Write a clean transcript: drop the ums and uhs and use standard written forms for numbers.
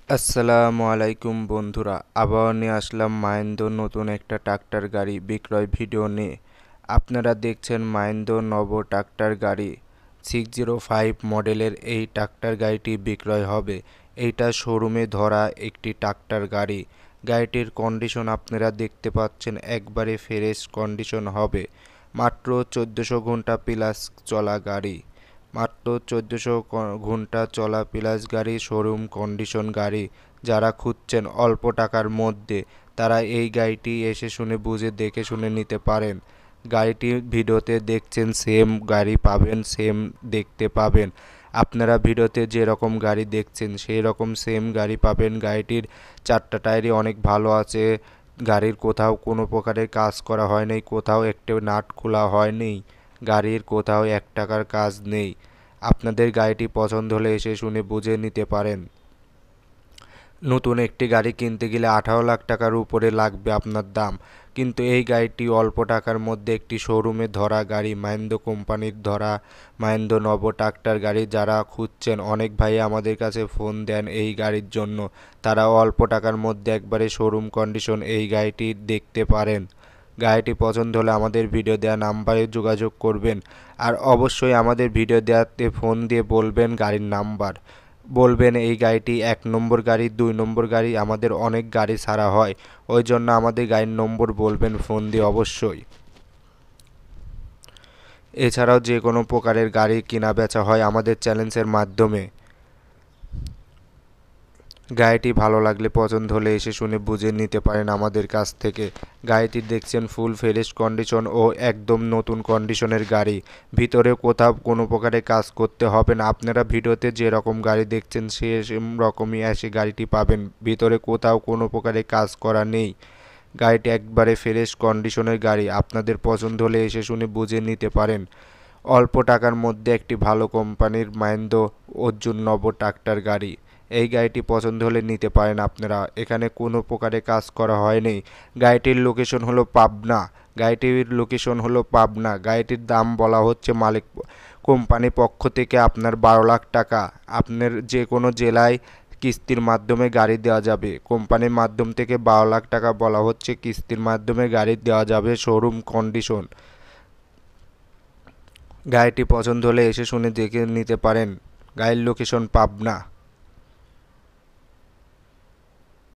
আসসালামু আলাইকুম বন্ধুরা, আবার নিয়ে আসলাম মাহিন্দ্র নতুন একটা ট্রাক্টর গাড়ি বিক্রয় ভিডিও নিয়ে। আপনারা দেখছেন মাহিন্দ্র নব ট্রাক্টর গাড়ি 605 মডেলের এই ট্রাক্টর গাড়িটি বিক্রয় হবে। এইটা শোরুমে ধরা একটি ট্রাক্টর গাড়ি। গাড়িটির কন্ডিশন আপনারা দেখতে পাচ্ছেন, একবারে ফ্রেশ কন্ডিশন হবে। মাত্র 1400 ঘন্টা প্লাস চলা গাড়ি। মাত্র 1400 ঘন্টা চলা প্লাস গাড়ি, শোরুম কন্ডিশন গাড়ি। যারা খুঁজছেন অল্প টাকার মধ্যে, তারা এই গাড়িটি এসে শুনে বুঝে দেখে শুনে নিতে পারেন। গাড়িটি ভিডিওতে দেখছেন সেম গাড়ি পাবেন, সেম দেখতে পাবেন। আপনারা ভিডিওতে যেরকম গাড়ি দেখছেন সেই রকম সেম গাড়ি পাবেন। গাড়িটির চারটা টায়ারই অনেক ভালো আছে। গাড়ির কোথাও কোনো প্রকারের কাজ করা হয়নি, কোথাও একটা নাট খোলা হয়নি, গাড়ির কোথাও 1 টাকার কাজ নেই। আপনাদের গাড়িটি পছন্দ হলে এসে শুনে বুঝে নিতে পারেন। নতুন একটি গাড়ি কিনতে গেলে 18 লাখ টাকার উপরে লাগবে আপনার দাম, কিন্তু এই গাড়িটি অল্প টাকার মধ্যে একটি শোরুমে ধরা গাড়ি, মাহিন্দ্র কোম্পানির ধরা মাহিন্দ্র নব ট্রাক্টর গাড়ি। যারা খুঁজছেন, অনেক ভাই আমাদের কাছে ফোন দেন এই গাড়ির জন্য, তারা অল্প টাকার মধ্যে একবারে শোরুম কন্ডিশন এই গাড়িটি দেখতে পারেন। গাড়িটি পছন্দ হলে আমাদের ভিডিও দেওয়া নাম্বারে যোগাযোগ করবেন। আর অবশ্যই আমাদের ভিডিও দেওয়াতে ফোন দিয়ে বলবেন গাড়ির নাম্বার, বলবেন এই গাড়িটি 1 নম্বর গাড়ি, 2 নম্বর গাড়ি। আমাদের অনেক গাড়ি ছাড়া হয়, ওই জন্য আমাদের গাড়ির নম্বর বলবেন ফোন দিয়ে অবশ্যই। এছাড়াও যে কোনো প্রকারের গাড়ি কেনা বেচা হয় আমাদের চ্যানেলের মাধ্যমে। গাড়িটি ভালো লাগলে, পছন্দ হলে এসে শুনে বুঝে নিতে পারেন আমাদের কাছ থেকে। গাড়িটি দেখছেন ফুল ফ্রেশ কন্ডিশন ও একদম নতুন কন্ডিশনের গাড়ি। ভিতরে কোথাও কোনো প্রকারে কাজ করতে হবে না। আপনারা ভিডিওতে যেরকম গাড়ি দেখছেন সেরকম রকমই এসে গাড়িটি পাবেন। ভিতরে কোথাও কোনো প্রকারে কাজ করা নেই। গাড়িটি একবারে ফ্রেশ কন্ডিশনের গাড়ি। আপনাদের পছন্দ হলে এসে শুনে বুঝে নিতে পারেন। অল্প টাকার মধ্যে একটি ভালো কোম্পানির মাহিন্দ্র অর্জুন নব ট্রাক্টর গাড়ি। এই গাড়িটি পছন্দ হলে নিতে পারেন আপনারা। এখানে কোনো প্রকারে কাজ করা হয়নি। গাড়িটির লোকেশন হলো পাবনা। গাড়িটির দাম বলা হচ্ছে মালিক কোম্পানি পক্ষ থেকে আপনার 12 লাখ টাকা। আপনার যে কোনো জেলায় কিস্তির মাধ্যমে গাড়ি দেওয়া যাবে। কোম্পানির মাধ্যম থেকে 12 লাখ টাকা বলা হচ্ছে, কিস্তির মাধ্যমে গাড়ি দেওয়া যাবে, শোরুম কন্ডিশন। গাড়িটি পছন্দ হলে এসে শুনে দেখে নিতে পারেন। গাড়ির লোকেশন পাবনা।